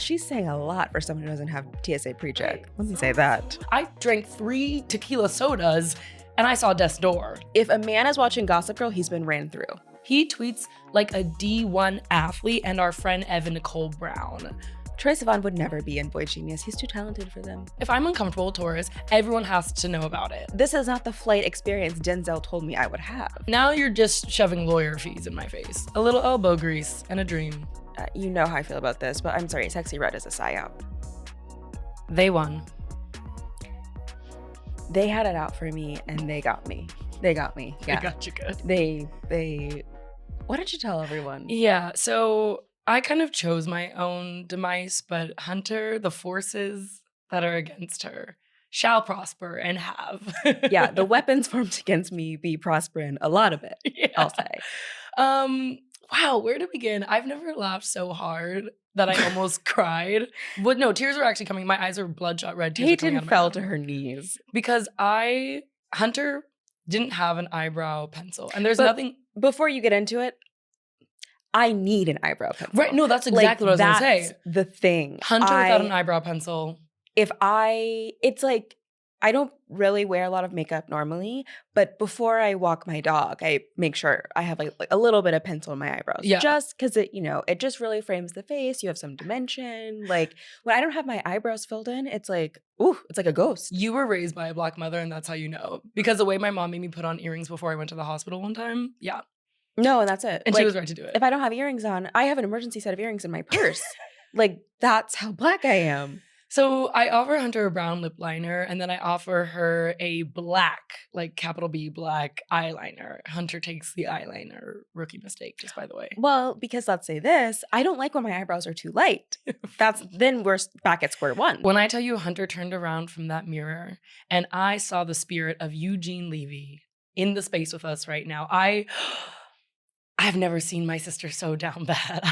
She's saying a lot for someone who doesn't have TSA pre-check. Let me say that. I drank 3 tequila sodas and I saw death's door. If a man is watching Gossip Girl, he's been ran through. He tweets like a D1 athlete and our friend Evan Nicole Brown. Troye Sivan would never be in Boy Genius. He's too talented for them. If I'm uncomfortable with Taurus, everyone has to know about it. This is not the flight experience Denzel told me I would have. Now you're just shoving lawyer fees in my face. A little elbow grease and a dream. You know how I feel about this, but I'm sorry, Sexy Red is a psyop. They won. They had it out for me and they got me. They got me. Yeah. They got you good. They what did you tell everyone? Yeah, so I kind of chose my own demise, but Hunter, the forces that are against her shall prosper and have. Yeah, the weapons formed against me be prospering a lot of it, yeah. I'll say. Wow, where to begin? I've never laughed so hard that I almost cried. But no, tears were actually coming. My eyes were bloodshot red. Peyton fell to her knees. Because Hunter didn't have an eyebrow pencil. And there's nothing. Before you get into it, I need an eyebrow pencil. Right, no, that's exactly what I was going to say. The thing. Hunter without an eyebrow pencil. It's like, I don't really wear a lot of makeup normally, but before I walk my dog, I make sure I have like a little bit of pencil in my eyebrows. Yeah. Just because it just really frames the face. You have some dimension. Like when I don't have my eyebrows filled in, it's like, ooh, it's like a ghost. You were raised by a Black mother and that's how you know. Because the way my mom made me put on earrings before I went to the hospital one time, yeah. No, and that's it. And she was right to do it. If I don't have earrings on, I have an emergency set of earrings in my purse. Like that's how Black I am. So I offer Hunter a brown lip liner and then I offer her a black, like capital B black eyeliner. Hunter takes the eyeliner. Rookie mistake, just by the way. Well, because let's say this, I don't like when my eyebrows are too light. Then we're back at square one. When I tell you Hunter turned around from that mirror and I saw the spirit of Eugene Levy in the space with us right now, I've never seen my sister so down bad.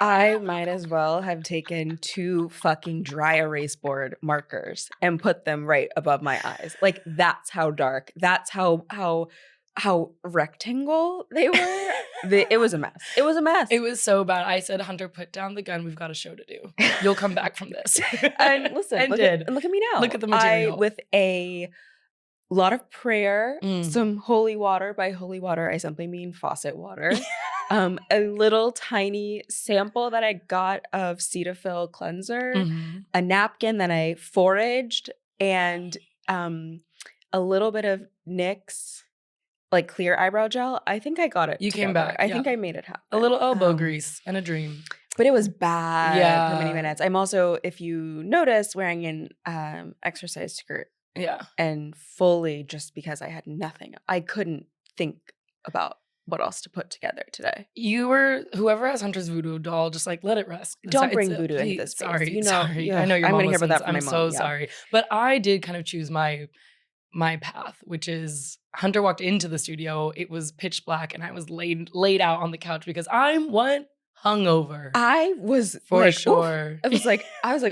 I might as well have taken 2 fucking dry erase board markers and put them right above my eyes. Like that's how dark. That's how rectangle they were. It was a mess. It was a mess. It was so bad. I said, Hunter, put down the gun. We've got a show to do. You'll come back from this. And listen, and look at me now. Look at the material. With a lot of prayer, some holy water. By holy water, I simply mean faucet water. A little tiny sample that I got of Cetaphil cleanser, a napkin that I foraged, and a little bit of NYX, like clear eyebrow gel. I think I got it. You came back. I think I made it happen. A little elbow grease and a dream. But it was bad for many minutes. I'm also, if you notice, wearing an exercise skirt. Yeah. And fully just because I had nothing. I couldn't think about what else to put together today. Whoever has Hunter's voodoo doll, just like let it rest. Don't bring voodoo into this space. Sorry, sorry. Yeah, I know you're I'm going to hear about that from my mom. I'm so sorry. But I did kind of choose my path, which is Hunter walked into the studio. It was pitch black and I was laid out on the couch because I'm hungover. I was for sure. I was like,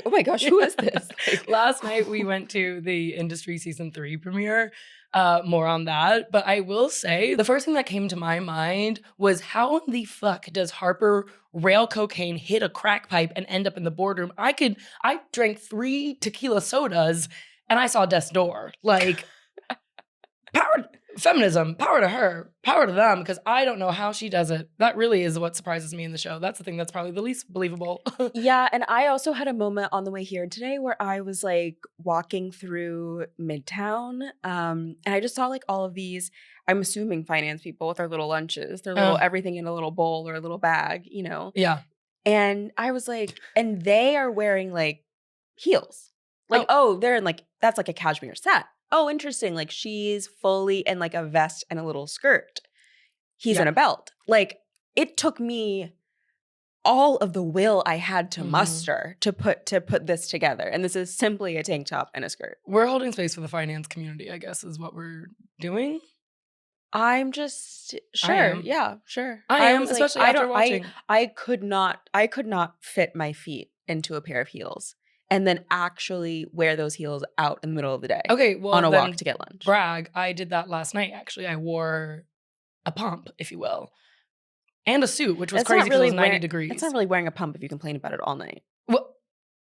oh my gosh, who is this? Last night we went to the Industry Season 3 premiere. More on that. But I will say the first thing that came to my mind was how in the fuck does Harper rail cocaine, hit a crack pipe, and end up in the boardroom? I drank 3 tequila sodas and I saw death's door. Like, power feminism, power to her, power to them, because I don't know how she does it. That really is what surprises me in the show. That's the thing that's probably the least believable. Yeah, and I also had a moment on the way here today where I was like walking through Midtown, and I just saw like all of these, I'm assuming finance people with their little lunches, their little everything in a little bowl or a little bag, Yeah. And I was like, and they are wearing like heels. Like, they're in like, that's like a cashmere set. Oh, interesting. Like she's fully in like a vest and a little skirt. He's in a belt. Like it took me all of the will I had to muster to put this together. And this is simply a tank top and a skirt. We're holding space for the finance community, I guess, is what we're doing. I'm just sure. Yeah, sure. I am, especially after watching. I could not fit my feet into a pair of heels and then actually wear those heels out in the middle of the day. Okay, well, on a walk to get lunch. Brag, I did that last night, actually. I wore a pump, if you will. and a suit, which was crazy because it was 90 degrees. It's not really wearing a pump if you complain about it all night. Well,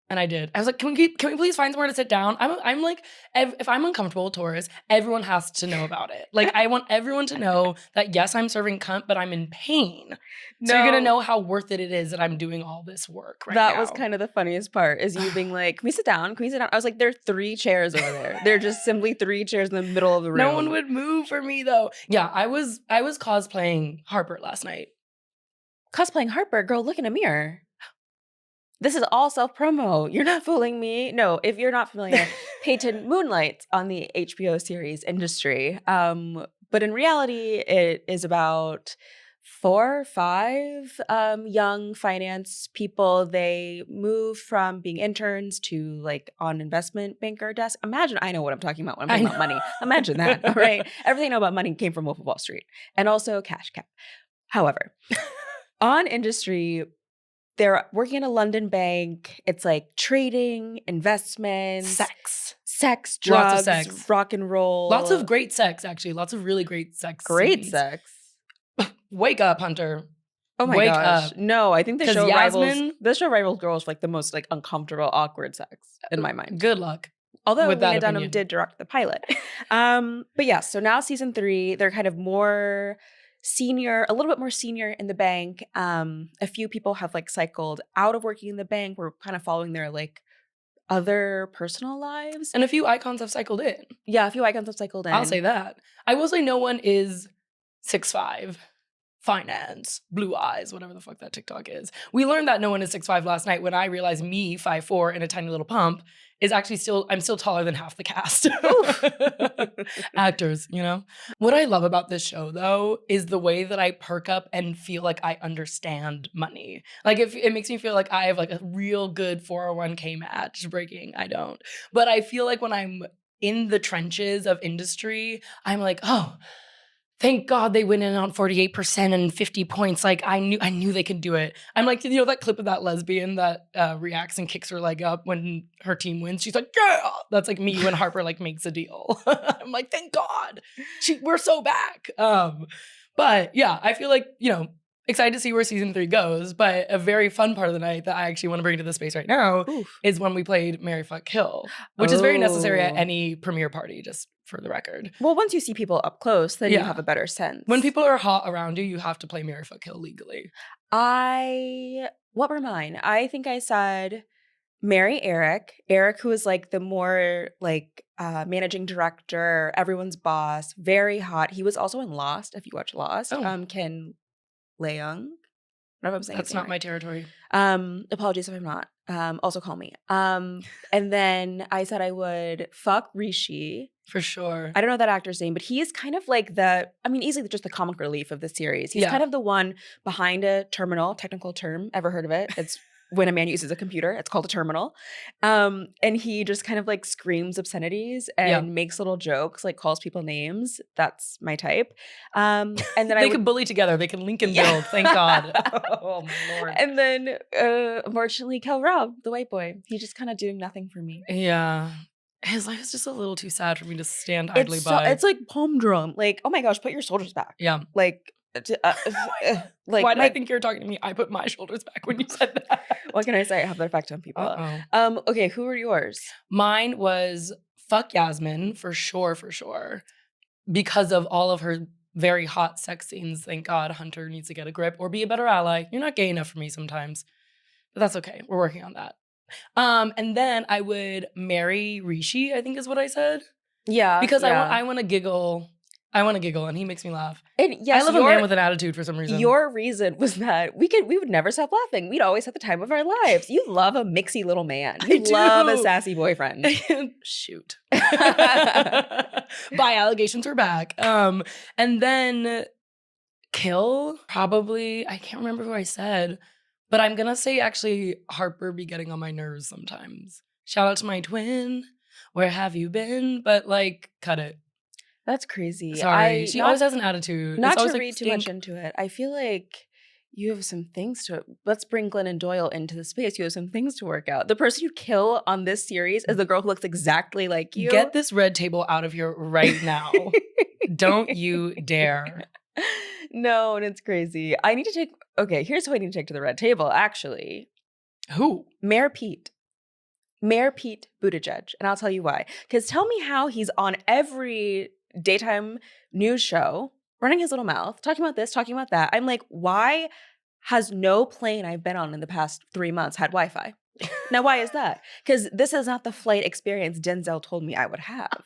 and I did. I was like, can we please find somewhere to sit down? I'm like, if I'm uncomfortable with Taurus, everyone has to know about it. Like, I want everyone to know that, yes, I'm serving cunt, but I'm in pain. So you're going to know how worth it is that I'm doing all this work right now. That was kind of the funniest part, is you being like, can we sit down? Can we sit down? I was like, there are 3 chairs over there. They're just simply 3 chairs in the middle of the room. No one would move for me, though. Yeah, I was cosplaying Harper last night. Cosplaying Harper? Girl, look in a mirror. This is all self-promo. You're not fooling me. No, if you're not familiar, Peyton moonlights on the HBO series Industry. But in reality, it is about 4 or 5 young finance people. They move from being interns to like on investment banker desk. Imagine I know what I'm talking about when I'm talking about money. Imagine that, all right? Everything I know about money came from Wolf of Wall Street. And also Cash Cap. However, on Industry, they're working in a London bank. It's like trading, investments, sex, drugs, lots of sex, rock and roll. Lots of great sex, actually. Lots of really great sex. Great sex. Wake up, Hunter. Oh my gosh. No, I think the show rivals girls for like the most like uncomfortable, awkward sex in my mind. Good luck. Although Lena Dunham did direct the pilot. But yeah, so now season 3, they're kind of more senior, a little bit more senior in the bank. A few people have like cycled out of working in the bank. We're kind of following their like other personal lives. And a few icons have cycled in. Yeah, a few icons have cycled in. I'll say that. I will say no one is 6'5", finance, blue eyes, whatever the fuck that TikTok is. We learned that no one is 6'5" last night when I realized me, 5'4", in a tiny little pump, is actually I'm still taller than half the cast. Actors, you know? What I love about this show, though, is the way that I perk up and feel like I understand money. Like, it makes me feel like I have like a real good 401k match breaking. I don't. But I feel like when I'm in the trenches of Industry, I'm like, oh, thank God they went in on 48% and 50 points. Like, I knew they could do it. I'm like, you know that clip of that lesbian that reacts and kicks her leg up when her team wins? She's like, yeah! That's like me when Harper like makes a deal. I'm like, thank God. We're so back. But yeah, I feel like, you know, excited to see where season 3 goes. But a very fun part of the night that I actually want to bring to the space right now is when we played Marry, Fuck, Kill, which is very necessary at any premiere party, just for the record. Well, once you see people up close, then you have a better sense. When people are hot around you, you have to play Marry, Fuck, Kill legally. What were mine? I think I said marry Eric. Eric, who is like the more like managing director, everyone's boss, very hot. He was also in Lost, if you watch Lost. Ken Leung. I don't know if I'm saying that's not my territory. Apologies if I'm not. Also call me. And then I said I would fuck Rishi. For sure. I don't know that actor's name, but he is kind of like easily just the comic relief of the series. He's kind of the one behind a terminal, technical term. Ever heard of it? It's when a man uses a computer. It's called a terminal. And he just kind of like screams obscenities and makes little jokes, like calls people names. That's my type. And then they could bully together. They can link and build. Thank God. Oh my Lord. And then unfortunately, Kel Rob, the white boy, he's just kind of doing nothing for me. Yeah. His life is just a little too sad for me to stand idly by. It's like palm like, oh my gosh, put your shoulders back. Yeah. Like, like why did I think you were talking to me? I put my shoulders back when you said that. What can I say? I have that effect on people. Okay, who are yours? Mine was fuck Yasmin for sure, because of all of her very hot sex scenes. Thank God Hunter needs to get a grip or be a better ally. You're not gay enough for me sometimes, but that's okay. We're working on that. And then I would marry Rishi, I think is what I said. Yeah. Because I want to giggle. I want to giggle and he makes me laugh. And yes, I love a man with an attitude for some reason. Your reason was that we would never stop laughing. We'd always have the time of our lives. You love a mixy little man. You love a sassy boyfriend. Shoot. By allegations are back. And then kill, probably, I can't remember who I said, but I'm going to say actually Harper be getting on my nerves sometimes. Shout out to my twin. Where have you been? But like, cut it. That's crazy. Sorry. She always has an attitude. Not to read too much into it. I feel like you have some things to... Let's bring Glennon Doyle into the space. You have some things to work out. The person you kill on this series is the girl who looks exactly like you. Get this red table out of here right now. Don't you dare. No, and it's crazy. Here's who I need to take to the red table, actually. Who? Mayor Pete Buttigieg. And I'll tell you why. Because tell me how he's on every daytime news show, running his little mouth, talking about this, talking about that. I'm like, why has no plane I've been on in the past 3 months had Wi-Fi? Now, why is that? Because this is not the flight experience Denzel told me I would have.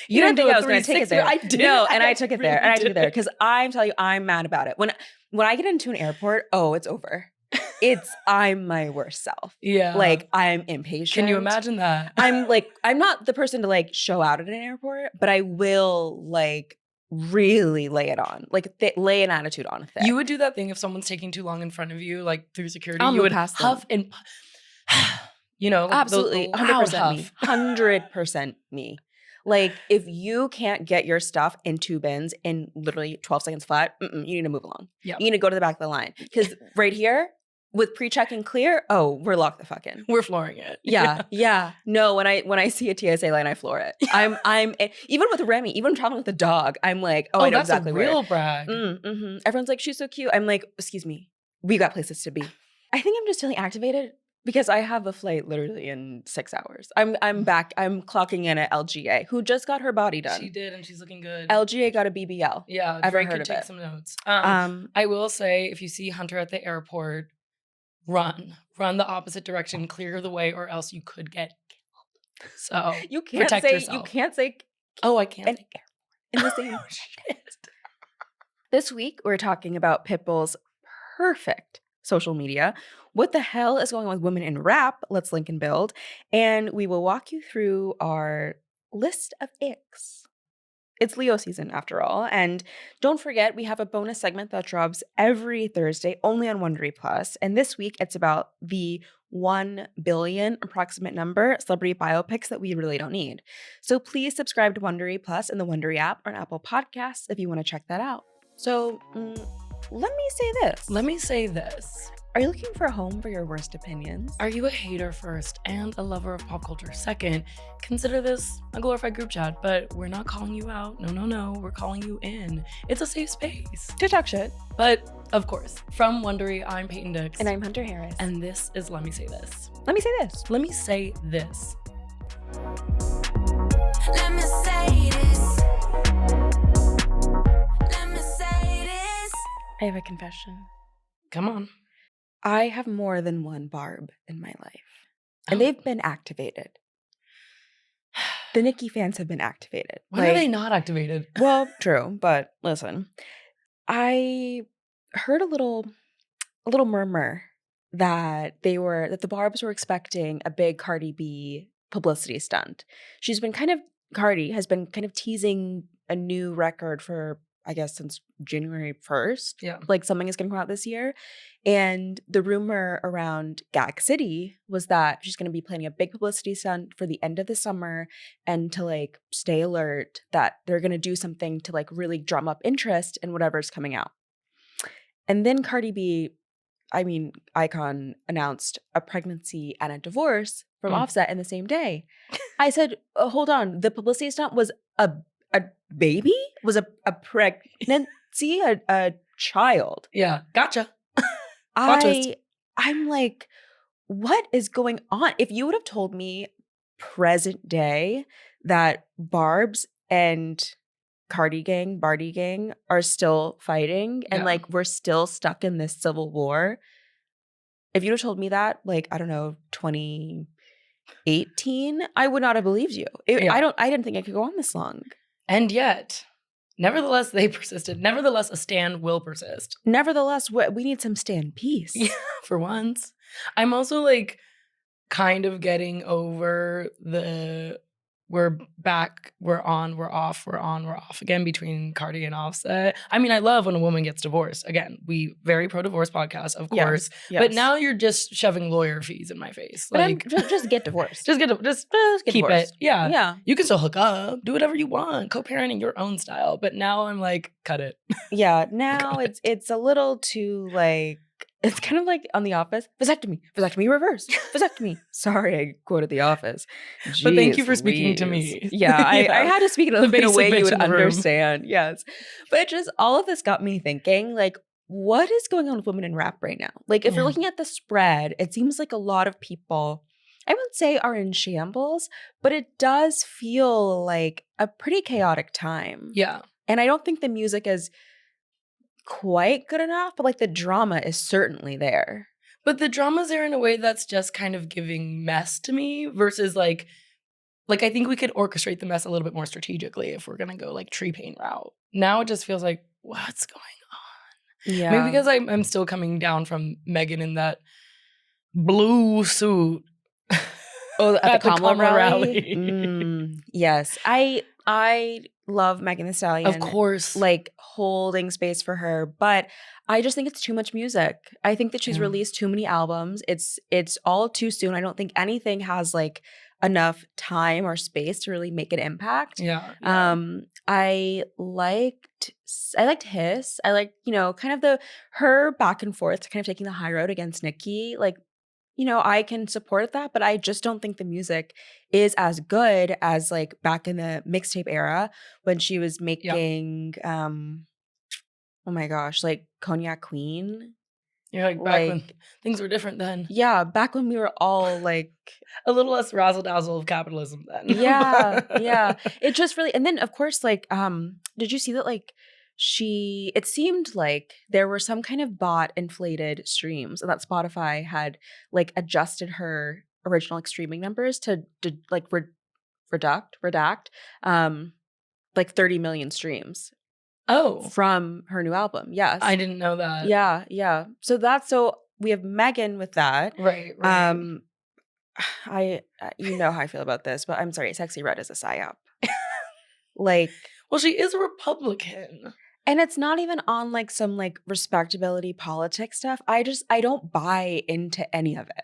You didn't think I was going to take it there. I did. No, and I took it there. And I took it there because I'm telling you, I'm mad about it. When I get into an airport, it's over. I'm my worst self. Yeah. Like, I'm impatient. Can you imagine that? I'm not the person to like show out at an airport, but I will like really lay it on, like lay an attitude on thick. You would do that thing if someone's taking too long in front of you, like through security. I'll you would past huff them. and, like absolutely, 100% me, huff. 100% me. Like, if you can't get your stuff in 2 bins in literally 12 seconds flat, you need to move along. Yep. You need to go to the back of the line. Because right here, with pre-check and clear, we're locked the fuck in. We're flooring it. Yeah. No, when I see a TSA line, I floor it. I'm even with Remy, even traveling with the dog, I'm like, I know that's exactly a where. real brag. Everyone's like, she's so cute. I'm like, excuse me, we got places to be. I think I'm just feeling activated because I have a flight literally in 6 hours. I'm back. I'm clocking in at LGA, who just got her body done. She did, and she's looking good. LGA got a BBL. Yeah, Ever Drake heard could of take it? some notes. I will say, if you see Hunter at the airport, run the opposite direction, clear the way, or else you could get killed. So you can't protect say yourself. you can't say. I can't. In the same shit. This week we're talking about Pitbull's perfect social media. What the hell is going on with women in rap? Let's link and build, and we will walk you through our list of icks. It's Leo season after all. And don't forget, we have a bonus segment that drops every Thursday only on Wondery Plus. And this week, it's about the 1 billion approximate number celebrity biopics that we really don't need. So please subscribe to Wondery Plus in the Wondery app or on Apple Podcasts if you want to check that out. So let me say this. Let me say this. Are you looking for a home for your worst opinions? Are you a hater first and a lover of pop culture second? Consider this a glorified group chat, but we're not calling you out. No. We're calling you in. It's a safe space to talk shit. But of course, from Wondery, I'm Peyton Dix. And I'm Hunter Harris. And this is Let Me Say This. Let me say this. Let me say this. Let me say this. Let me say this. I have a confession. Come on. I have more than one Barb in my life. And they've been activated. The Nicki fans have been activated. When are they not activated? Well, true. But listen, I heard a little murmur that the Barbs were expecting a big Cardi B publicity stunt. Cardi has been kind of teasing a new record for, I guess, since January 1st. Yeah. Like, something is going to come out this year. And the rumor around Gag City was that she's going to be planning a big publicity stunt for the end of the summer, and to like stay alert that they're going to do something to like really drum up interest in whatever's coming out. And then Cardi B, icon, announced a pregnancy and a divorce from Offset in the same day. I said, hold on, the publicity stunt was a baby? Was a pregnancy, a child? Yeah, gotcha. I'm like, what is going on? If you would have told me present day that Barb's and Barty gang are still fighting and like we're still stuck in this civil war. If you'd have told me that, like, I don't know, 2018, I would not have believed you. I didn't think I could go on this long. And yet, nevertheless, they persisted. Nevertheless, a stan will persist. Nevertheless, we need some stan peace. Yeah, for once. I'm also like kind of getting over the we're back, we're on, we're off, we're on, we're off again between Cardi and Offset. I mean, I love when a woman gets divorced. Again, we very pro-divorce podcast, of course. Yes. But now you're just shoving lawyer fees in my face. But like, just get divorced. just keep divorced. it. Yeah. Yeah. You can still hook up, do whatever you want, co-parenting your own style. But now I'm like, cut it. Yeah. Now it's a little too like It's kind of like on The Office. Vasectomy. Vasectomy reverse. Vasectomy. Sorry, I quoted The Office. But thank you Jeez for speaking to Louise. me. Yeah, I had to speak in The a basic way you bitch would in the room. understand. Yes. But it just, all of this got me thinking, like, what is going on with women in rap right now? Like, if you're Yeah. looking at the spread, it seems like a lot of people, I wouldn't say are in shambles, but it does feel like a pretty chaotic time. Yeah. And I don't think the music is quite good enough, but like the drama is certainly there. But the drama's there in a way that's just kind of giving mess to me versus like I think we could orchestrate the mess a little bit more strategically if we're gonna go like tree paint route. Now it just feels like, what's going on? Yeah. Maybe because I'm still coming down from Megan in that blue suit. Oh, at the Kamala Kamala rally. Yes. I love Megan Thee Stallion. Of course. Like holding space for her, but I just think it's too much music. I think that she's released too many albums. It's all too soon. I don't think anything has like enough time or space to really make an impact. Yeah. I liked Hiss. I like, kind of her back and forth, kind of taking the high road against Nicki. Like, I can support that, but I just don't think the music is as good as like back in the mixtape era when she was making oh my gosh, like Cognac Queen. You're like back when things were different then. Yeah, back when we were all like a little less razzle dazzle of capitalism then. Yeah. It just really, and then of course, like, did you see that like it seemed like there were some kind of bot inflated streams and that Spotify had like adjusted her original like streaming numbers to like redact like 30 million streams. Oh. From her new album. Yes. I didn't know that. Yeah. So we have Megan with that. Right. You know how I feel about this, but I'm sorry, Sexy Red is a psyop. Like, well, she is a Republican. And it's not even on like some like respectability politics stuff. I don't buy into any of it.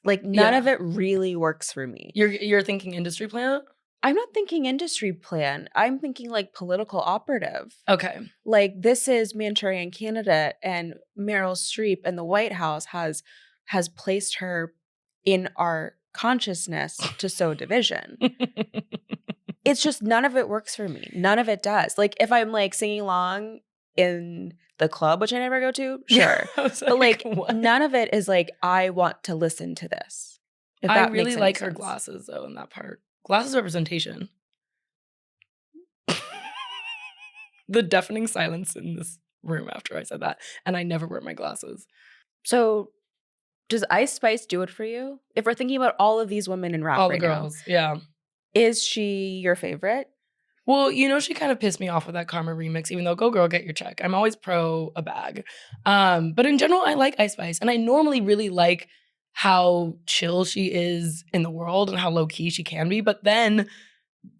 Like none of it really works for me. You're thinking industry plan? I'm not thinking industry plan. I'm thinking like political operative. Okay. Like this is Manchurian Candidate and Meryl Streep and the White House has placed her in our consciousness to sow division. It's just none of it works for me. None of it does. Like if I'm like singing along in the club, which I never go to, sure. But like what? None of it is like, I want to listen to this. I really like her glasses though in that part. Glasses representation. The deafening silence in this room after I said that. And I never wear my glasses. So does Ice Spice do it for you? If we're thinking about all of these women in rap all right the girls, yeah. Is she your favorite? Well, she kind of pissed me off with that Karma remix, even though go girl, get your check. I'm always pro a bag. But in general, I like Ice Spice. And I normally really like how chill she is in the world and how low key she can be. But then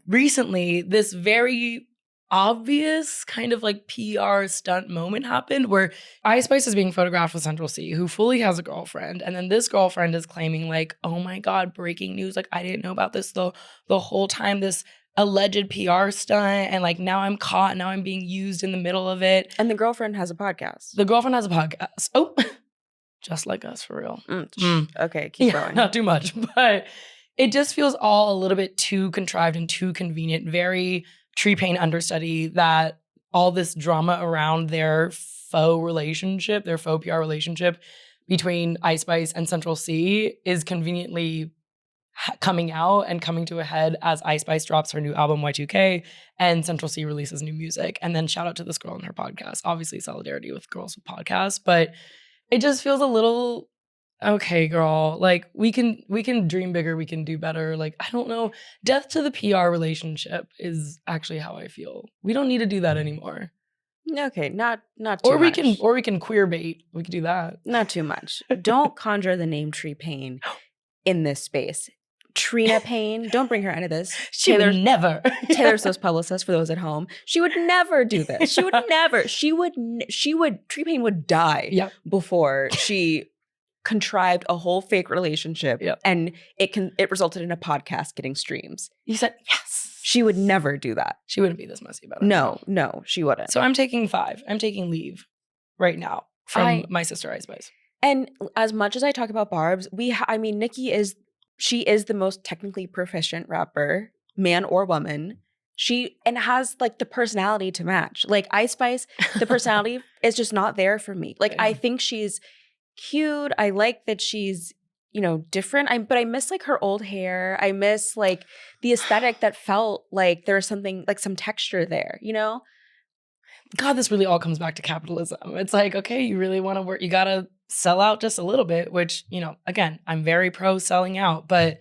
recently, this very obvious kind of like PR stunt moment happened where Ice Spice is being photographed with Central C, who fully has a girlfriend. And then this girlfriend is claiming like, oh my God, breaking news. Like I didn't know about this the whole time, this alleged PR stunt. And like now I'm caught. Now I'm being used in the middle of it. And the girlfriend has a podcast. The girlfriend has a podcast. Oh, just like us for real. Okay, keep going. Not too much. But it just feels all a little bit too contrived and too convenient. Very tree paint understudy that all this drama around their faux relationship, their faux PR relationship between Ice Spice and Central C is conveniently coming out and coming to a head as Ice Spice drops her new album Y2K and Central C releases new music. And then shout out to this girl and her podcast. Obviously solidarity with girls with podcasts, but it just feels a little, okay, girl, like we can dream bigger, we can do better. Like, I don't know. Death to the PR relationship is actually how I feel. We don't need to do that anymore. Okay, not too much. Or we can queer bait. We could do that. Not too much. Don't conjure the name Tree Payne in this space. Trina Payne, don't bring her into this. She would never. Taylor Swift's publicist for those at home. She would never do this. She would never. Tree Payne would die before she contrived a whole fake relationship and it resulted in a podcast getting streams. You said yes. She would never do that. She wouldn't be this messy about it. No, she wouldn't. So I'm taking 5. I'm taking leave right now from my sister Ice Spice. And as much as I talk about Barb's, I mean, Nicki is the most technically proficient rapper, man or woman. She has like the personality to match. Like Ice Spice, the personality is just not there for me. Like I think she's cute. I like that she's, you know, different. But I miss like her old hair. I miss like the aesthetic that felt like there was something like some texture there, you know? God, this really all comes back to capitalism. It's like, okay, you really want to work, you got to sell out just a little bit, which, you know, again, I'm very pro selling out, but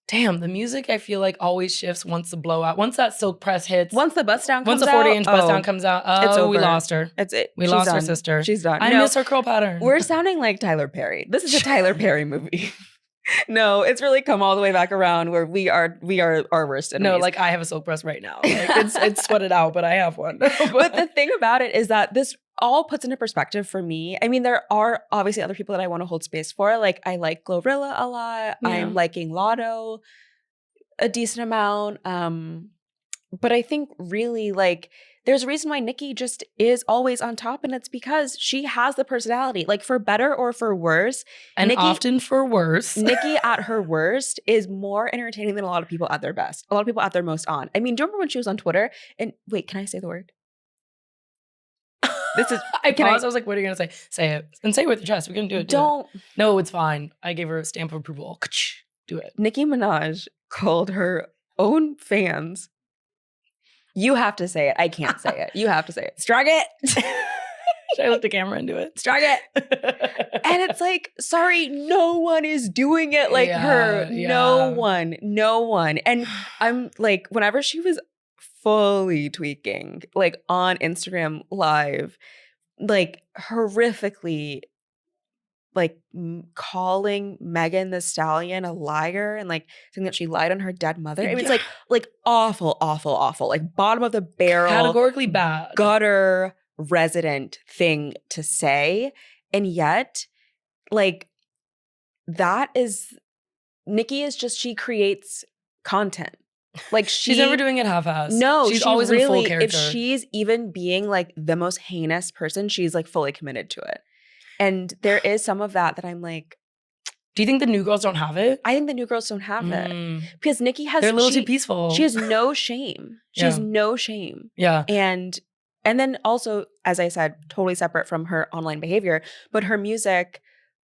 damn, the music I feel like always shifts once the blowout, once that silk press hits. Once the bust down once comes the 40-inch bust down comes out, it's over. We lost her. We She's lost done. her sister. She's done. I miss her curl pattern. We're sounding like Tyler Perry. This is a Tyler Perry movie. No, it's really come all the way back around where we are our worst enemies. No, like I have a silk press right now. Like it's sweated out, but I have one. But the thing about it is that this all puts into perspective for me. I mean, there are obviously other people that I want to hold space for. Like I like Glorilla a lot. Yeah. I'm liking Lotto a decent amount. But I think really like there's a reason why Nicki just is always on top, and it's because she has the personality, like for better or for worse. And often for worse. Nicki at her worst is more entertaining than a lot of people at their best. A lot of people at their most on. I mean, do you remember when she was on Twitter? And wait, can I say the word? This is I paused. I was like, what are you going to say? Say it. And say it with your chest. We're going to do it. Don't. No, it's fine. I gave her a stamp of approval. Do it. Nicki Minaj called her own fans. You have to say it. I can't say it. You have to say it. Strike it. Should I lift the camera and do it? Strike it. And it's like, sorry, no one is doing it like her. Yeah. No one. And I'm like, whenever she was fully tweaking, like on Instagram Live, like horrifically, like calling Megan Thee Stallion a liar and like saying that she lied on her dead mother. I mean, it's like awful, like bottom of the barrel, categorically bad, gutter resident thing to say. And yet, like that is Nicki is just, she creates content. Like she's never doing it half-assed. No, she's always really, in full character. If she's even being like the most heinous person, she's like fully committed to it. And there is some of that I'm like, do you think the new girls don't have it? I think the new girls don't have it because Nicki has. They're a little too peaceful. She has no shame. She has no shame. Yeah. And then also, as I said, totally separate from her online behavior, but her music,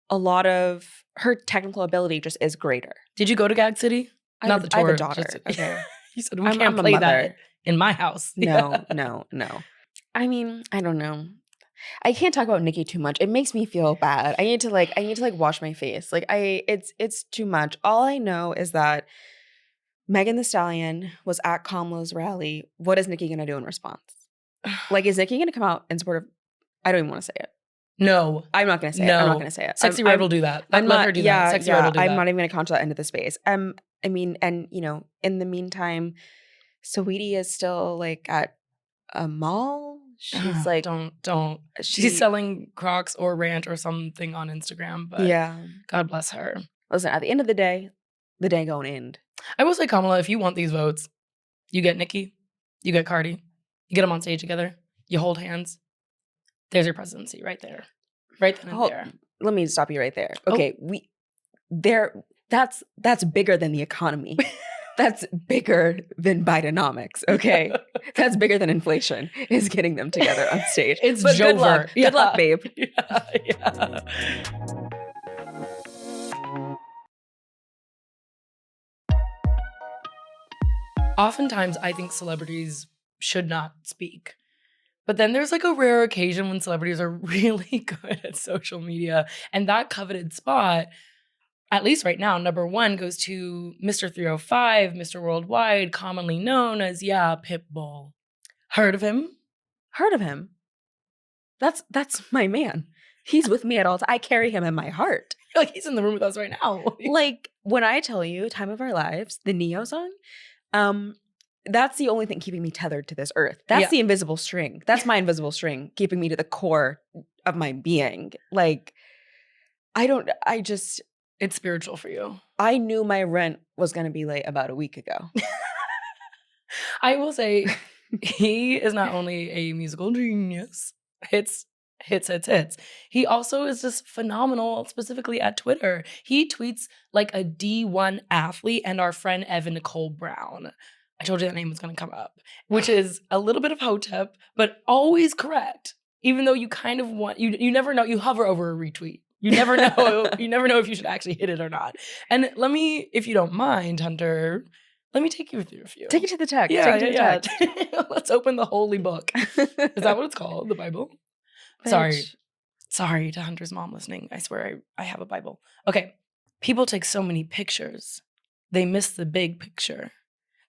a lot of her technical ability just is greater. Did you go to Gag City? Not the tour. I have a daughter. Okay. You said we can't play that in my house. No. I mean, I don't know. I can't talk about Nicki too much. It makes me feel bad. I need to wash my face. Like it's too much. All I know is that Megan Thee Stallion was at Kamala's rally. What is Nicki gonna do in response? Like, is Nicki gonna come out in support of? I don't even want to say it. No, I'm not gonna say it. I'm not gonna say it. Sexy Red will do that. Let her do that. Sexy Red will do that. I'm not even gonna conjure that into the space. I mean, and you know, in the meantime, Saweetie is still like at a mall. She's like, don't. She's selling Crocs or Ranch or something on Instagram. But yeah, God bless her. Listen, at the end of the day gonna end. I will say, Kamala, if you want these votes, you get Nicki, you get Cardi, you get them on stage together, you hold hands. There's your presidency right there, right then and there. Let me stop you right there. Okay, that's bigger than the economy. That's bigger than Bidenomics, okay? That's bigger than inflation, is getting them together on stage. It's but Jover. Good luck. Yeah. Good luck, babe. Yeah. Oftentimes, I think celebrities should not speak. But then there's like a rare occasion when celebrities are really good at social media. And that coveted spot, at least right now, number one goes to Mr. 305, Mr. Worldwide, commonly known as, Pitbull. Heard of him? Heard of him. That's my man. He's with me at all times. I carry him in my heart. Like he's in the room with us right now. Like when I tell you Time of Our Lives, the Neo song, that's the only thing keeping me tethered to this earth. That's the invisible string. That's my invisible string keeping me to the core of my being. Like, it's spiritual for you. I knew my rent was going to be late about a week ago. I will say he is not only a musical genius, hits hits. He also is just phenomenal, specifically at Twitter. He tweets like a D1 athlete and our friend Evan Nicole Brown. I told you that name was going to come up, which is a little bit of hotep, but always correct. Even though you kind of want, you never know, you hover over a retweet. You never know. You never know if you should actually hit it or not. And let me, if you don't mind, Hunter, let me take you through a few. Take it to the text. Yeah, Take it to the text. Let's open the holy book. Is that what it's called? The Bible? Sorry to Hunter's mom listening. I swear I have a Bible. Okay. People take so many pictures. They miss the big picture.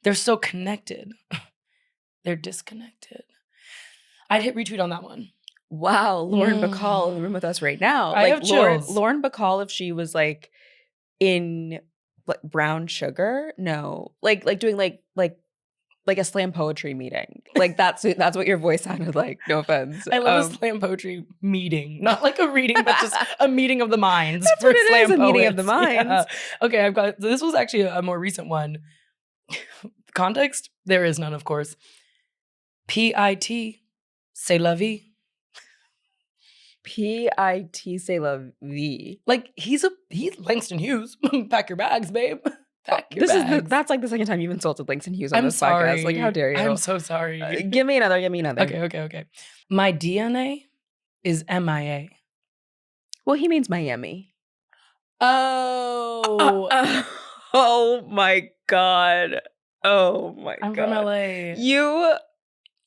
They're so connected. They're disconnected. I'd hit retweet on that one. Wow, Lauren Bacall in the room with us right now. I have chills. Lauren Bacall, if she was like in like brown sugar, no, like doing like a slam poetry meeting. Like that's what your voice sounded like. No offense. I love a slam poetry meeting, not like a reading, but just a meeting of the minds. That's for what it slam is, a meeting of poets. the minds. Yeah. Okay, I've got. This was actually a more recent one. Context? There is none, of course. P.I.T. C'est la vie. P.I.T. C'est la vie. Like he's Langston Hughes. Pack your bags, babe. Pack your bags. That's like the second time you've insulted Langston Hughes on I'm this sorry. podcast. Like, how dare you? I'm so sorry. Give me another. Okay. My DNA is MIA. Well, he means Miami. Oh. Oh my God. Oh my I'm God. from LA. You.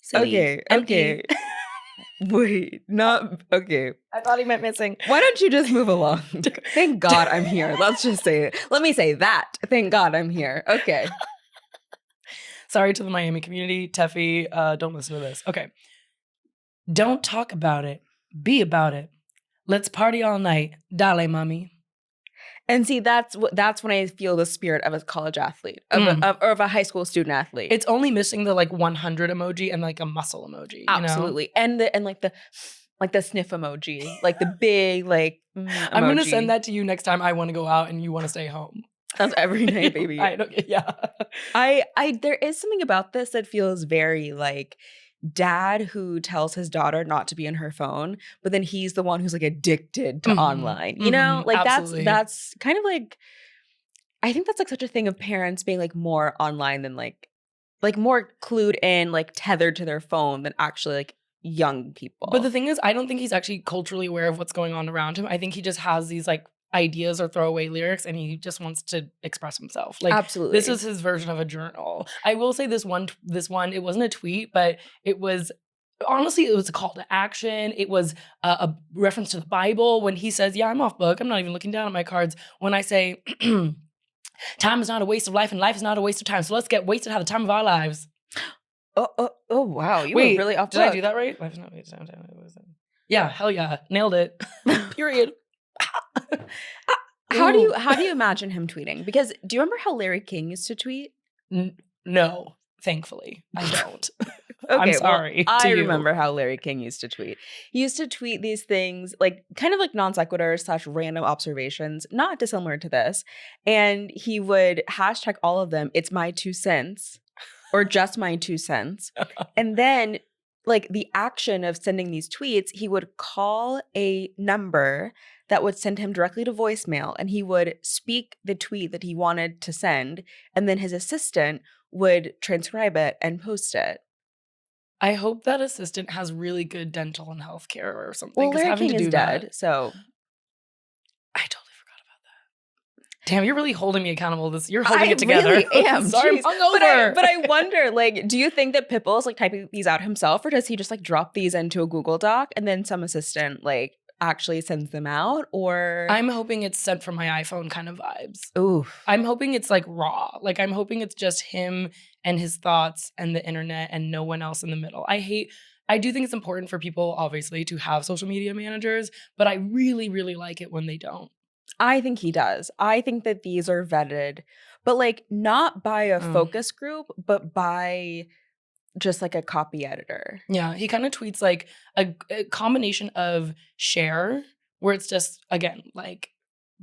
Silly. Okay. Wait, not okay. I thought he meant missing. Why don't you just move along? Thank God I'm here. Let's just say it. Let me say that. Thank God I'm here. Okay. Sorry to the Miami community. Teffy, don't listen to this. Okay. Don't talk about it. Be about it. Let's party all night. Dale, mommy. And see, that's when I feel the spirit of a college athlete, of a high school student athlete. It's only missing the like 100 emoji and like a muscle emoji. Absolutely, you know? and like the sniff emoji, like the big like. Emoji. I'm gonna send that to you next time I want to go out and you want to stay home. That's every night, baby. Yeah. I there is something about this that feels very like dad who tells his daughter not to be on her phone, but then he's the one who's like addicted to online. You know, like absolutely. that's kind of like, I think that's like such a thing of parents being like more online than like more clued in, like tethered to their phone than actually like young people. But the thing is, I don't think he's actually culturally aware of what's going on around him. I think he just has these like ideas or throwaway lyrics and he just wants to express himself. Like, absolutely. This is his version of a journal. I will say this one, it wasn't a tweet, but it was, honestly, it was a call to action. It was a reference to the Bible when he says, yeah, I'm off book. I'm not even looking down at my cards. When I say, time is not a waste of life and life is not a waste of time. So let's get wasted, have the time of our lives. Oh, wow. You Wait, were really off book. Did I do that right? Life is not a waste of time. Yeah, hell yeah. Nailed it. Period. How do you imagine him tweeting? Because do you remember how Larry King used to tweet? No, thankfully I don't. Okay, I'm sorry. Well, I remember how Larry King used to tweet. He used to tweet these things like kind of like non sequiturs / random observations, not dissimilar to this. And he would hashtag all of them. It's my 2 cents or just my 2 cents. And then like the action of sending these tweets, he would call a number that would send him directly to voicemail, and he would speak the tweet that he wanted to send, and then his assistant would transcribe it and post it. I hope that assistant has really good dental and healthcare or something. Well, Larry King is dead, so I totally forgot about that. Damn, you're really holding me accountable. You're holding it together. I really am. Sorry, I'm hungover. But I wonder, like, do you think that Pitbull is like typing these out himself, or does he just like drop these into a Google Doc and then some assistant like actually sends them out? Or I'm hoping it's sent from my iPhone kind of vibes. Ooh. I'm hoping it's like raw. Like I'm hoping it's just him and his thoughts and the internet and no one else in the middle. I do think it's important for people, obviously, to have social media managers, but I really, really like it when they don't. I think he does. I think that these are vetted, but like not by a focus group, but by just like a copy editor. Yeah, he kind of tweets like a combination of share, where it's just, again, like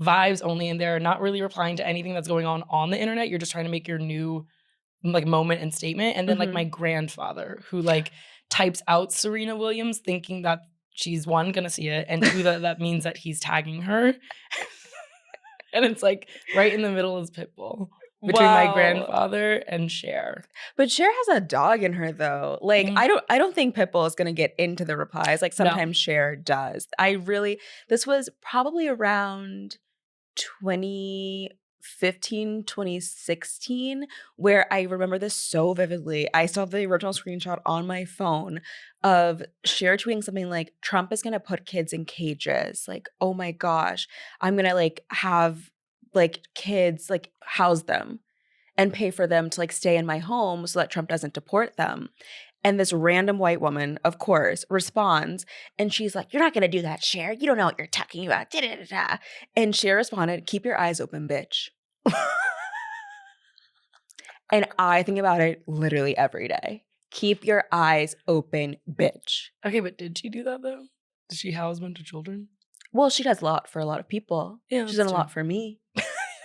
vibes only, and they're not really replying to anything that's going on the internet. You're just trying to make your new like moment and statement. And then like my grandfather who like types out Serena Williams thinking that she's one, gonna see it, and two, that means that he's tagging her. And it's like right in the middle is Pitbull between my grandfather and Cher. But Cher has a dog in her though. Like I don't think Pitbull is gonna get into the replies. Like sometimes Cher does. This was probably around 2015, 2016, where I remember this so vividly. I saw the original screenshot on my phone of Cher tweeting something like, Trump is going to put kids in cages. Like, oh my gosh, I'm going to like have like kids like house them and pay for them to like stay in my home so that Trump doesn't deport them. And this random white woman, of course, responds, and she's like, you're not going to do that, Cher. You don't know what you're talking about. Da-da-da-da. And Cher responded, keep your eyes open, bitch. And I think about it literally every day. Keep your eyes open, bitch. Okay, but did she do that though? Did she house a bunch of children? Well, she does a lot for a lot of people. Yeah, she's done a lot for me.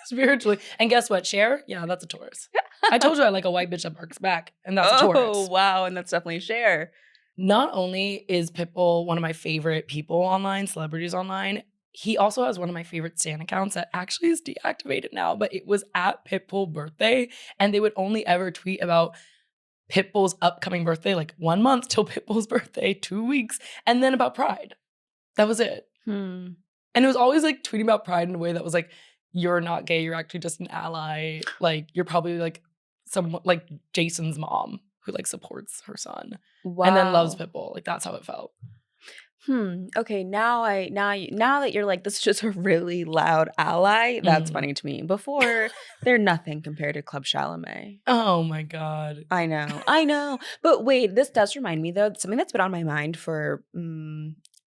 Spiritually. And guess what, Cher? Yeah, that's a Taurus. I told you I like a white bitch that barks back, and that's a Taurus. Oh, wow, and that's definitely Cher. Not only is Pitbull one of my favorite people online, celebrities online, he also has one of my favorite Stan accounts that actually is deactivated now, but it was at Pitbull birthday, and they would only ever tweet about Pitbull's upcoming birthday, like 1 month till Pitbull's birthday, 2 weeks, and then about Pride. That was it. And it was always like tweeting about Pride in a way that was like, you're not gay, you're actually just an ally. Like, you're probably like someone like Jason's mom who like supports her son. Wow. And then loves Pitbull. Like, that's how it felt. Okay, now that you're like, this is just a really loud ally, that's funny to me. Before, they're nothing compared to Club Chalamet. Oh my God. I know. But wait, this does remind me though, something that's been on my mind for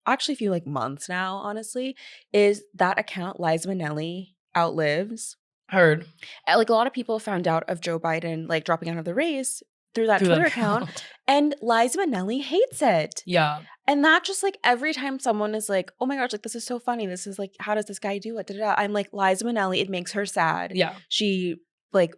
actually a few like months now, honestly, is that account Liza Manelli outlives. Heard. Like a lot of people found out of Joe Biden like dropping out of the race through that Twitter account. And Liza Manelli hates it. Yeah. And that just like every time someone is like, oh my gosh, like this is so funny. This is like, how does this guy do it? Da-da-da. I'm like, Liza Manelli, it makes her sad. Yeah. She like,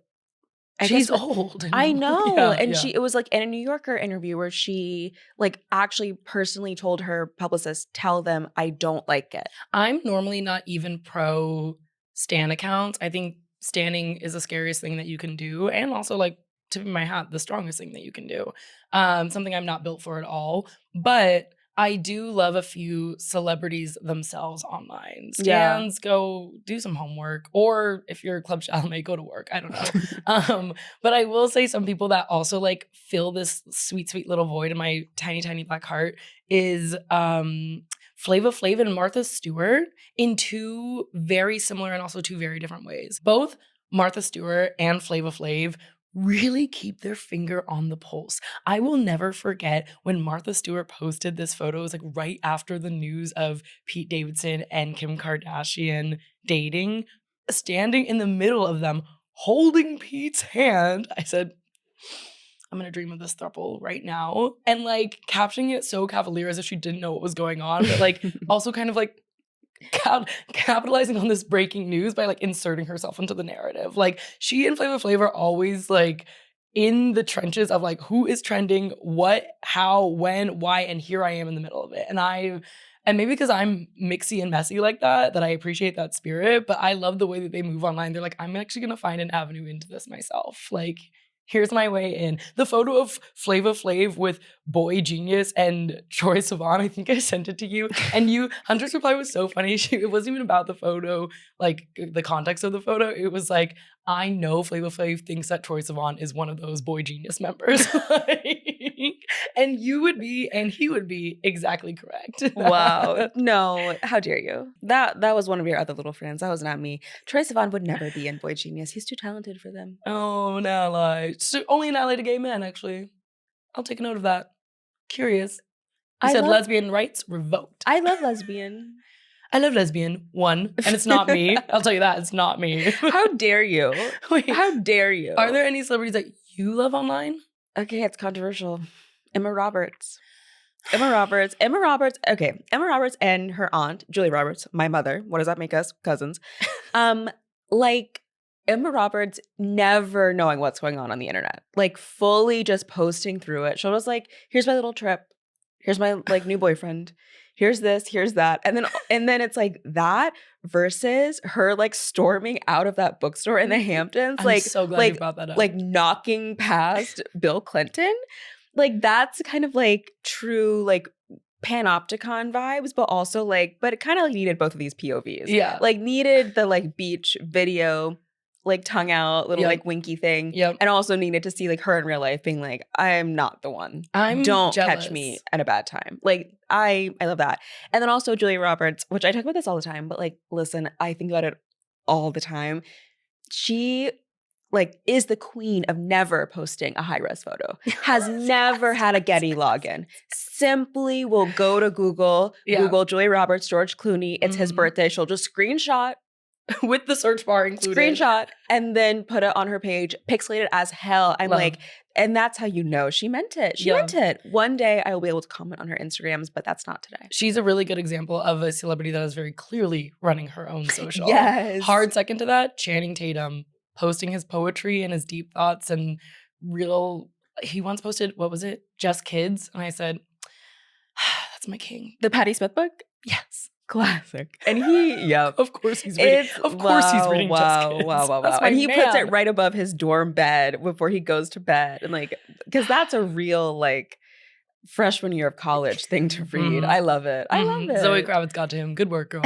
she's old. I know. Yeah, and it was like in a New Yorker interview where she like actually personally told her publicist, tell them I don't like it. I'm normally not even pro stan accounts. I think standing is the scariest thing that you can do. And also like, tipping my hat, the strongest thing that you can do. Something I'm not built for at all. But I do love a few celebrities themselves online. Stans, go do some homework. Or if you're Club Chalamet, go to work. I don't know. But I will say some people that also like fill this sweet, sweet little void in my tiny, tiny black heart is Flava Flav and Martha Stewart in two very similar and also two very different ways. Both Martha Stewart and Flava Flav really keep their finger on the pulse. I will never forget when Martha Stewart posted this photo. It was like right after the news of Pete Davidson and Kim Kardashian dating, standing in the middle of them, holding Pete's hand. I said, I'm going to dream of this throuple right now. And like captioning it so cavalier as if she didn't know what was going on, but like also kind of like capitalizing on this breaking news by like inserting herself into the narrative. Like she and Flava Flav are always like in the trenches of like who is trending, what, how, when, why, and here I am in the middle of it. And maybe because I'm mixy and messy like that I appreciate that spirit, but I love the way that they move online. They're like, I'm actually gonna find an avenue into this myself. Like, here's my way in. The photo of Flava Flav with Boy Genius and Troye Sivan, I think I sent it to you. And Hunter's reply was so funny. It wasn't even about the photo, like the context of the photo. It was like, I know Flava Flav thinks that Troye Sivan is one of those Boy Genius members. And you would be, and he would be exactly correct. Wow. No, how dare you? That was one of your other little friends. That was not me. Troye Sivan would never be in Boy Genius. He's too talented for them. Oh, an ally. So only an ally to gay men, actually. I'll take a note of that. Curious. You said lesbian rights revoked. I love lesbian. I love lesbian, one. And it's not me. I'll tell you that. It's not me. How dare you? Wait, how dare you? Are there any celebrities that you love online? Okay, it's controversial. Emma Roberts. Okay, Emma Roberts and her aunt, Julia Roberts, my mother. What does that make us? Cousins. Like Emma Roberts never knowing what's going on the internet. Like fully just posting through it. She'll just like, here's my little trip. Here's my like new boyfriend. here's this, here's that. And then it's like that versus her like storming out of that bookstore in the Hamptons. I'm like so glad you brought that up. Like knocking past Bill Clinton. Like that's kind of like true like panopticon vibes, but also like, but it kind of like needed both of these POVs. Yeah. Like needed the like beach video, like tongue out, little like winky thing. Yep. And also needed to see like her in real life being like, I'm not the one. Don't catch me at a bad time. Like I love that. And then also Julia Roberts, which I talk about this all the time, but like, listen, I think about it all the time. She like is the queen of never posting a high-res photo. Has never had a Getty login. Simply will go to Google, Google Julia Roberts, George Clooney. It's his birthday. She'll just screenshot with the search bar included. Screenshot and then put it on her page, pixelated as hell. I'm like, and that's how you know she meant it. She meant it. One day I will be able to comment on her Instagrams, but that's not today. She's a really good example of a celebrity that is very clearly running her own social. Yes. Hard second to that, Channing Tatum posting his poetry and his deep thoughts and real. He once posted, what was it? Just Kids. And I said, that's my king. The Patti Smith book? Yes. Classic. And he, of course he's reading. He's reading Just Kids. Wow. And he puts it right above his dorm bed before he goes to bed. And like, because that's a real like freshman year of college thing to read. I love it. I love it. Zoe Kravitz got to him. Good work, girl.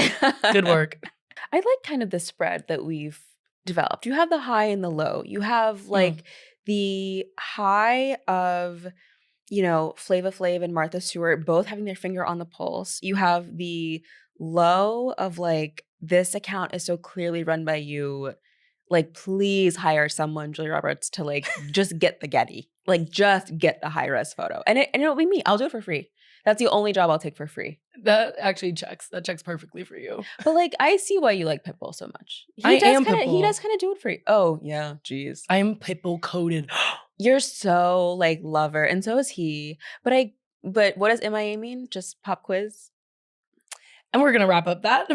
Good work. I like kind of the spread that we've developed. You have the high and the low. You have like the high of, you know, Flava Flav and Martha Stewart both having their finger on the pulse. You have the low of like, this account is so clearly run by you. Like, please hire someone, Julia Roberts, to like just get the Getty. Like, just get the high-res photo. And it'll be me. I'll do it for free. That's the only job I'll take for free. That actually checks. That checks perfectly for you. But like, I see why you like Pitbull so much. I am Pitbull. He does kind of do it for you. Oh, yeah. Jeez. I'm Pitbull coded. You're so like lover. And so is he. But what does MIA mean? Just pop quiz? And we're going to wrap up that.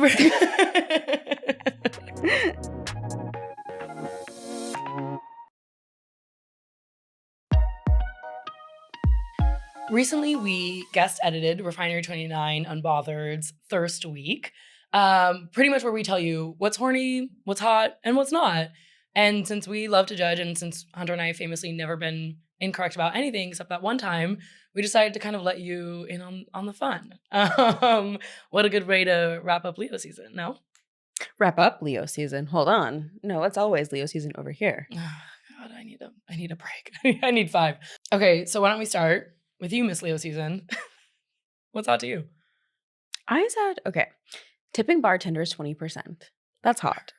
Recently, we guest edited Refinery 29 Unbothered's Thirst Week, pretty much where we tell you what's horny, what's hot, and what's not. And since we love to judge, and since Hunter and I famously never been incorrect about anything except that one time, we decided to kind of let you in on the fun. What a good way to wrap up Leo season, no? Wrap up Leo season. Hold on. No, it's always Leo season over here. Oh, God, I need a break. I need 5. Okay, so why don't we start with you, Miss Leo season? What's hot to you? I said, okay, tipping bartenders 20%. That's hot.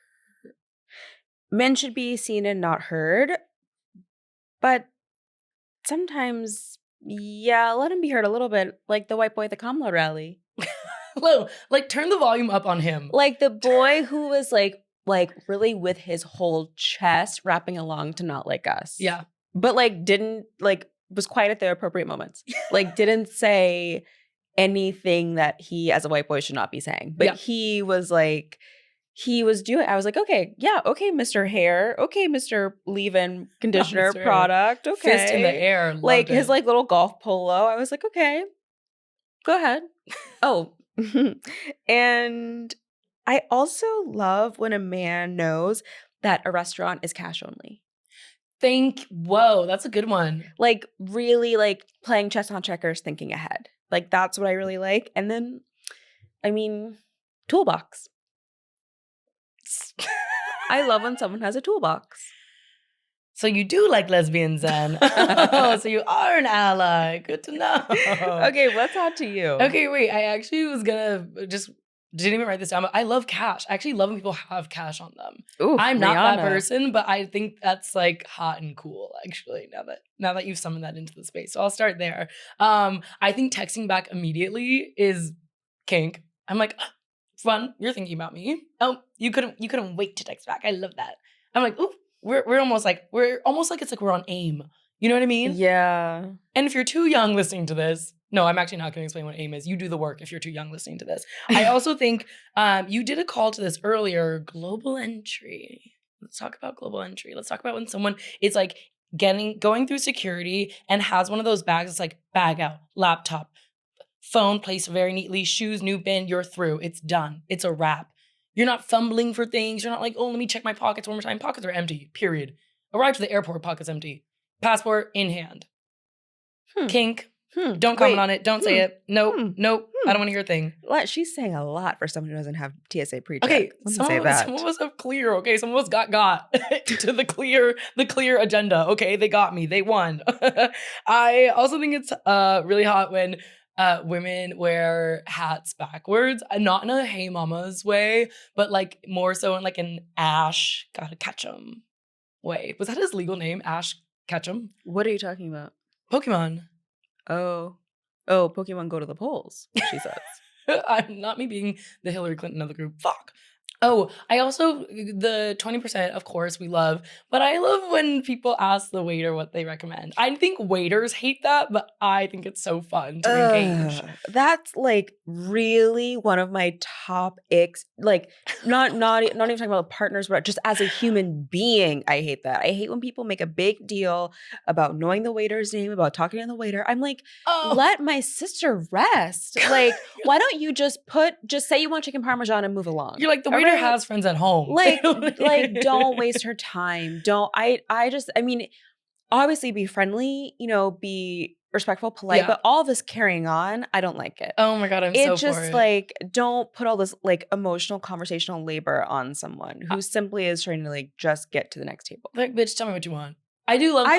Men should be seen and not heard, but sometimes, yeah, let him be heard a little bit, like the white boy at the Kamala rally. Hello, like turn the volume up on him. Like the boy who was like really with his whole chest rapping along to Not Like Us. Yeah. But like didn't like was quiet at the appropriate moments. Like didn't say anything that he as a white boy should not be saying. But he was like, he was doing, I was like, okay, yeah, okay, Mr. Hair. Okay, Mr. Leave-In conditioner product. Okay. Fist in the air. Like his like little golf polo. I was like, okay, go ahead. Oh. And I also love when a man knows that a restaurant is cash only. Whoa, that's a good one. Like really like playing chess on checkers, thinking ahead. Like that's what I really like. And then, I mean, toolbox. I love when someone has a toolbox. So you do like lesbians then. Oh, so you are an ally. Good to know. Okay, what's hot to you? Okay, wait. I actually was gonna didn't even write this down, but I love cash. I actually love when people have cash on them. Ooh, I'm not that person, but I think that's like hot and cool, actually, now that you've summoned that into the space. So I'll start there. I think texting back immediately is kink. I'm like, fun, you're thinking about me. Oh, you couldn't wait to text back. I love that. I'm like, ooh, we're almost like it's like we're on AIM. You know what I mean? Yeah. And if you're too young listening to this, no, I'm actually not going to explain what AIM is. You do the work if you're too young listening to this. I also think you did a call to this earlier, global entry. Let's talk about global entry. Let's talk about when someone is like going through security and has one of those bags that's like bag out, laptop, phone placed very neatly, shoes, new bin, you're through. It's done. It's a wrap. You're not fumbling for things. You're not like, oh, let me check my pockets one more time. Pockets are empty, period. Arrive to the airport, pockets empty. Passport in hand. Kink. Don't comment on it. Don't say it. Nope. I don't want to hear a thing. She's saying a lot for someone who doesn't have TSA pre-check. Okay, Let me say that. Some of us have clear. Okay, some of us got to the clear agenda. Okay, they got me. They won. I also think it's really hot when women wear hats backwards, not in a hey mamas way, but like more so in like an Ash gotta catch 'em way. Was that his legal name? Ash Ketchum? What are you talking about? Pokemon. Oh, Pokemon go to the polls, she says. I'm not me being the Hillary Clinton of the group. Fuck. Oh, I also, the 20%, of course, we love, but I love when people ask the waiter what they recommend. I think waiters hate that, but I think it's so fun to engage. That's like really one of my top icks. Like not even talking about partners, but just as a human being, I hate that. I hate when people make a big deal about knowing the waiter's name, about talking to the waiter. I'm like, let my sister rest. Like, why don't you just say you want chicken parmesan and move along? You're like, the waiter has friends at home. Like don't waste her time. I mean, obviously be friendly, be respectful, polite, but all this carrying on, I don't like it. Oh my God, I'm so for it. It's just like, don't put all this like emotional conversational labor on someone who simply is trying to like just get to the next table. Like, bitch, tell me what you want. I do love, I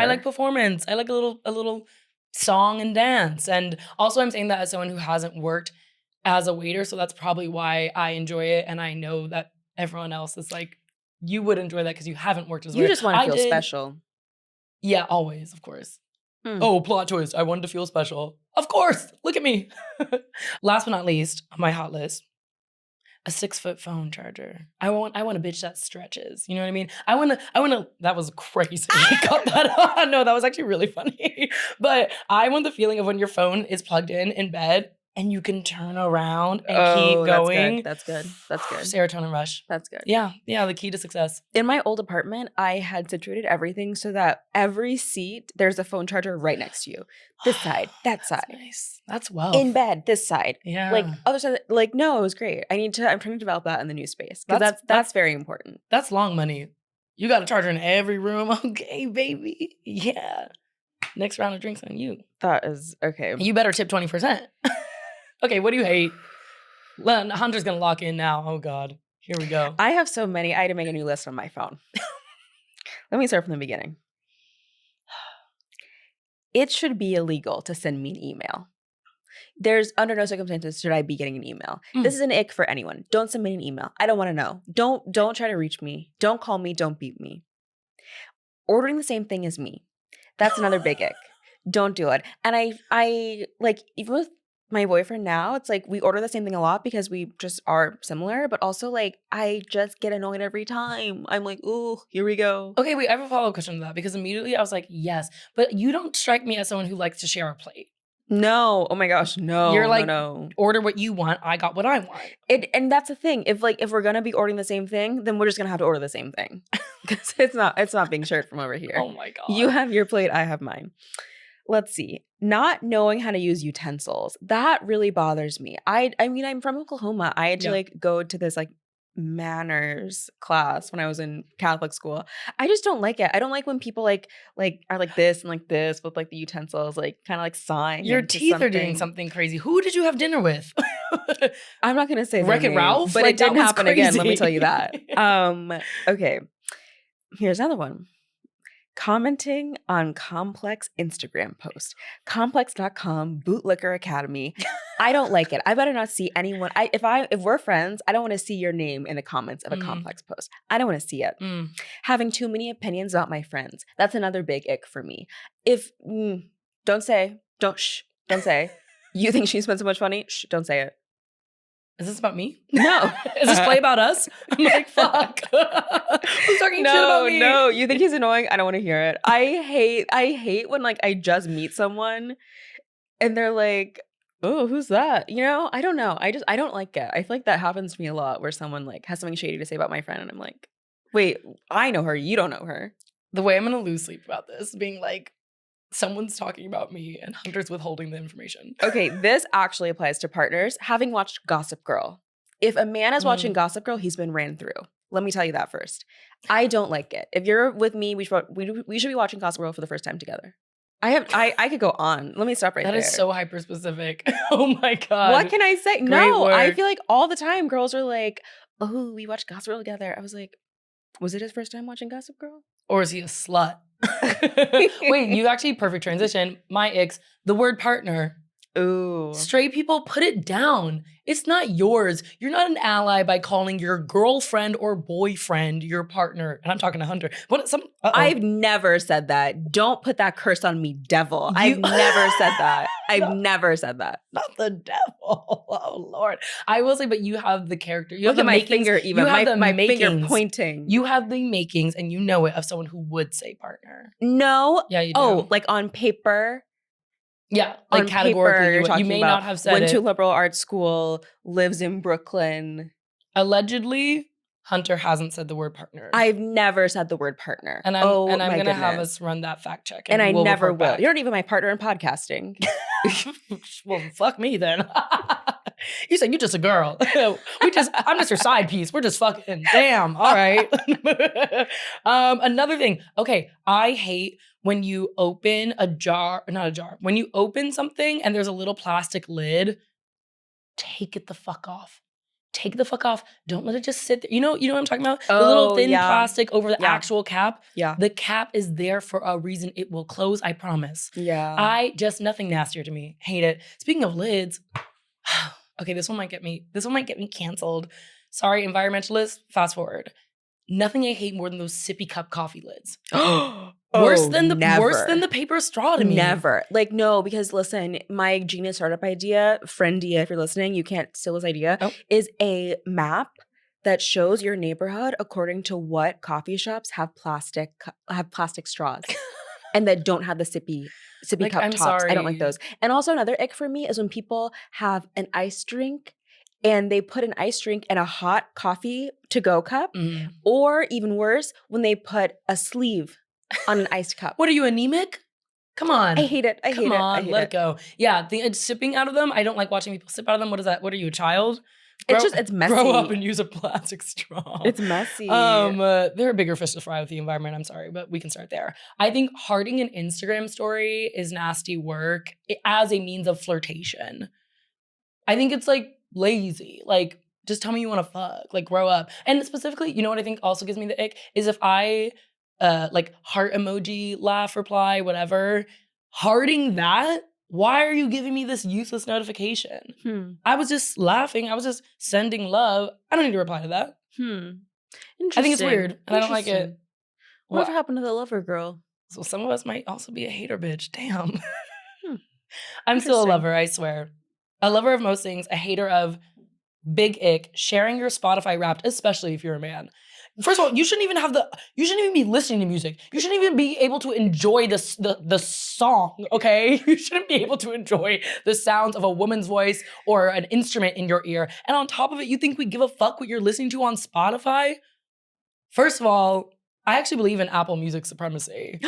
like performance. I like a little song and dance. And also I'm saying that as someone who hasn't worked as a waiter, so that's probably why I enjoy it. And I know that everyone else is like, you would enjoy that because you haven't worked as a waiter. You just want to feel special. Yeah, always, of course. Oh, plot twist. I wanted to feel special. Of course. Look at me. Last but not least, on my hot list, a 6-foot phone charger. I want a bitch that stretches. You know what I mean? I want to, that was crazy. Cut that off. No, that was actually really funny. But I want the feeling of when your phone is plugged in bed and you can turn around and keep going. That's good. Serotonin rush. That's good. Yeah, the key to success. In my old apartment, I had situated everything so that every seat, there's a phone charger right next to you. This side, that side. That's nice. That's well. In bed, this side. Yeah. Like other side, like no, it was great. I'm trying to develop that in the new space. Because that's very important. That's long money. You got a charger in every room. Okay, baby. Yeah. Next round of drinks on you. That is okay. You better tip 20%. Okay, what do you hate? Hunter's gonna lock in now. Oh God, here we go. I have so many. I had to make a new list on my phone. Let me start from the beginning. It should be illegal to send me an email. There's under no circumstances should I be getting an email. This is an ick for anyone. Don't send me an email. I don't want to know. Don't try to reach me. Don't call me. Don't beat me. Ordering the same thing as me. That's another big ick. Don't do it. And I like, even with my boyfriend now, it's like we order the same thing a lot because we just are similar, but also like I just get annoyed every time. I'm like, ooh, here we go. Okay, wait, I have a follow-up question to that because immediately I was like, yes, but you don't strike me as someone who likes to share a plate. No, oh my gosh, no. You're like, no. Order what you want, I got what I want. And that's the thing. If we're gonna be ordering the same thing, then we're just gonna have to order the same thing because it's not being shared from over here. Oh my God. You have your plate, I have mine. Let's see. Not knowing how to use utensils. That really bothers me. I mean, I'm from Oklahoma. I had to like go to this like manners class when I was in Catholic school. I just don't like it. I don't like when people like are like this and like this with like the utensils, like kind of like sign. Your teeth are doing something crazy. Who did you have dinner with? I'm not gonna say Wreck-It Ralph, but like, it didn't happen crazy. again. Let me tell you that. Okay. Here's another one. Commenting on complex Instagram post. Complex.com, Bootlicker Academy. I don't like it. I better not see anyone. If we're friends, I don't want to see your name in the comments of a complex post. I don't want to see it. Having too many opinions about my friends. That's another big ick for me. Don't say. You think she spent so much money? Shh, don't say it. Is this about me? No. Is this play about us? I'm like, fuck. Who's talking shit about me? No, you think he's annoying? I don't want to hear it. I hate when like I just meet someone and they're like, oh, who's that? I don't know. I don't like it. I feel like that happens to me a lot where someone like has something shady to say about my friend and I'm like, wait, I know her. You don't know her. The way I'm going to lose sleep about this being like, Someone's talking about me and Hunter's withholding the information. Okay, this actually applies to partners. Having watched Gossip Girl. If a man is watching Gossip Girl, he's been ran through. Let me tell you that first. I don't like it. If you're with me, we should be watching Gossip Girl for the first time together. I could go on. Let me stop right there. That is so hyper specific. Oh my God. What can I say? Great No, work. I feel like all the time girls are like, oh, we watched Gossip Girl together. I was like, was it his first time watching Gossip Girl? Or is he a slut? Wait, you actually perfect transition. My icks, the word partner. Ooh. Straight people, put it down. It's not yours. You're not an ally by calling your girlfriend or boyfriend your partner. And I'm talking to Hunter. I've never said that. Don't put that curse on me, devil. I've never said that. I've never said that. Not the devil. Oh Lord. I will say, but you have the character. You Look have at the my finger, even You have my the finger makings. pointing. You have the makings, and you know it, of someone who would say partner. No. Yeah, you do. Oh, like on paper. Yeah, like On categorically, paper, you're you talking may about not have said went it. to liberal arts school, lives in Brooklyn. Allegedly, Hunter hasn't said the word partner. I've never said the word partner. And I'm my going to have goodness. us run that fact check. And I we'll never report will. back. You're not even my partner in podcasting. Well, fuck me then. You said you're just a girl. I'm just your side piece. We're just fucking. Damn. All right. Another thing. Okay, I hate when you open when you open something and there's a little plastic lid. Take it the fuck off. Take the fuck off. Don't let it just sit there. You know what I'm talking about? The little thin plastic over the actual cap. Yeah. The cap is there for a reason. It will close, I promise. Yeah. Nothing nastier to me. Hate it. Speaking of lids, okay, this one might get me canceled. Sorry, environmentalists, fast forward. Nothing I hate more than those sippy cup coffee lids. Worse than the paper straw to me. Never. Like, no, because listen, my genius startup idea, friendia, if you're listening, you can't steal this idea, is a map that shows your neighborhood according to what coffee shops have plastic straws and that don't have the sippy cup I'm tops. sorry. I don't like those. And also another ick for me is when people have an ice drink and they put an ice drink in a hot coffee to-go cup, or even worse, when they put a sleeve on an iced cup. What are you, anemic? Come on. I hate it. Come on, let it go. Yeah, sipping out of them, I don't like watching people sip out of them. What is that? What are you, a child? It's messy. Grow up and use a plastic straw. It's messy. There are bigger fish to fry with the environment. I'm sorry, but we can start there. I think hearting an Instagram story is nasty work as a means of flirtation. I think it's like lazy. Like, just tell me you want to fuck. Like, grow up. And specifically, you know what I think also gives me the ick is if I like heart emoji, laugh, reply, whatever. Hearting that. Why are you giving me this useless notification? I was just laughing. I was just sending love. I don't need to reply to that. Interesting. I think it's weird, and I don't like it. Whatever happened to the lover girl? So some of us might also be a hater bitch. Damn. I'm still a lover, I swear. A lover of most things, a hater of big ick, sharing your Spotify Wrapped, especially if you're a man. First of all, you shouldn't even be listening to music. You shouldn't even be able to enjoy the song, okay? You shouldn't be able to enjoy the sounds of a woman's voice or an instrument in your ear. And on top of it, you think we give a fuck what you're listening to on Spotify? First of all, I actually believe in Apple Music supremacy.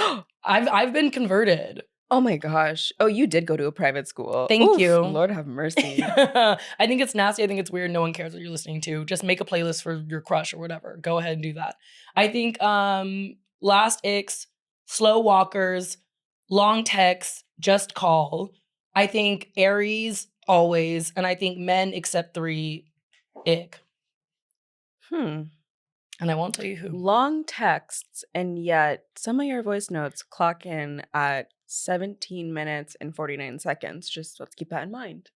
I've been converted. Oh my gosh. Oh, you did go to a private school. Thank you. Lord have mercy. I think it's nasty. I think it's weird. No one cares what you're listening to. Just make a playlist for your crush or whatever. Go ahead and do that. I think last icks, slow walkers, long texts, just call. I think Aries always. And I think men except 3, ick. And I won't tell you who. Long texts, and yet some of your voice notes clock in at 17 minutes and 49 seconds. Just let's keep that in mind.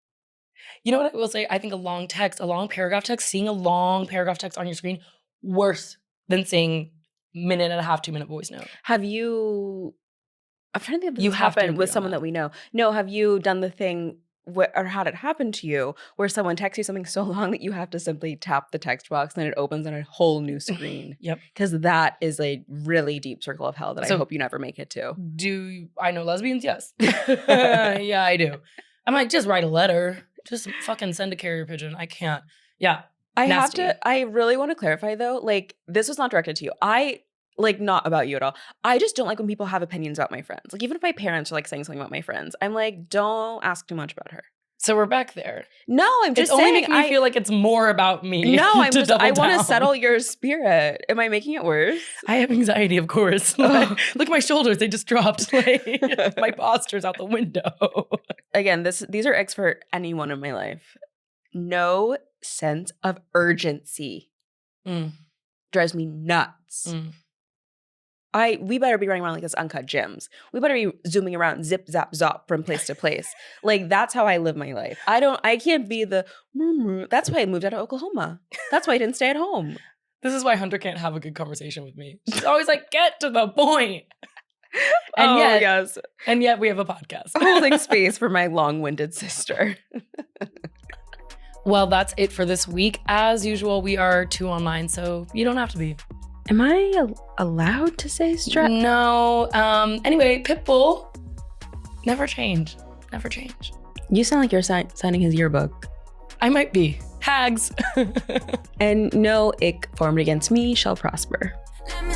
You know what I will say? I think a long paragraph text, seeing a long paragraph text on your screen, worse than seeing minute and a half, 2-minute voice note. I'm trying to think if this You has have to happened agree with on someone that we know. No, have you done the thing or had it happen to you where someone texts you something so long that you have to simply tap the text box and then it opens on a whole new screen? Yep. Because that is a really deep circle of hell that I hope you never make it to. Do I know lesbians? Yes. Yeah, I do. I'm like, just write a letter. Just fucking send a carrier pigeon. I can't. Yeah. I really want to clarify though, like this was not directed to you. I Like, not about you at all. I just don't like when people have opinions about my friends. Like, even if my parents are like saying something about my friends, I'm like, don't ask too much about her. So we're back there. No, I'm just it's saying. only making me feel like it's more about me. No, I want down. to settle your spirit. Am I making it worse? I have anxiety, of course. Like, look at my shoulders; they just dropped. Like, my posture's out the window. Again, these are icks for anyone in my life. No sense of urgency drives me nuts. We better be running around like this uncut gems. We better be zooming around, zip, zap, zop from place to place. Like, that's how I live my life. I can't be the, that's why I moved out of Oklahoma. That's why I didn't stay at home. This is why Hunter can't have a good conversation with me. She's always like, get to the point. And yet we have a podcast. Holding space for my long-winded sister. Well, that's it for this week. As usual, we are 2 online, so you don't have to be. Am I allowed to say strap? No. Anyway, Pitbull, never change. Never change. You sound like you're signing his yearbook. I might be. Hags. And no ick formed against me shall prosper. Let me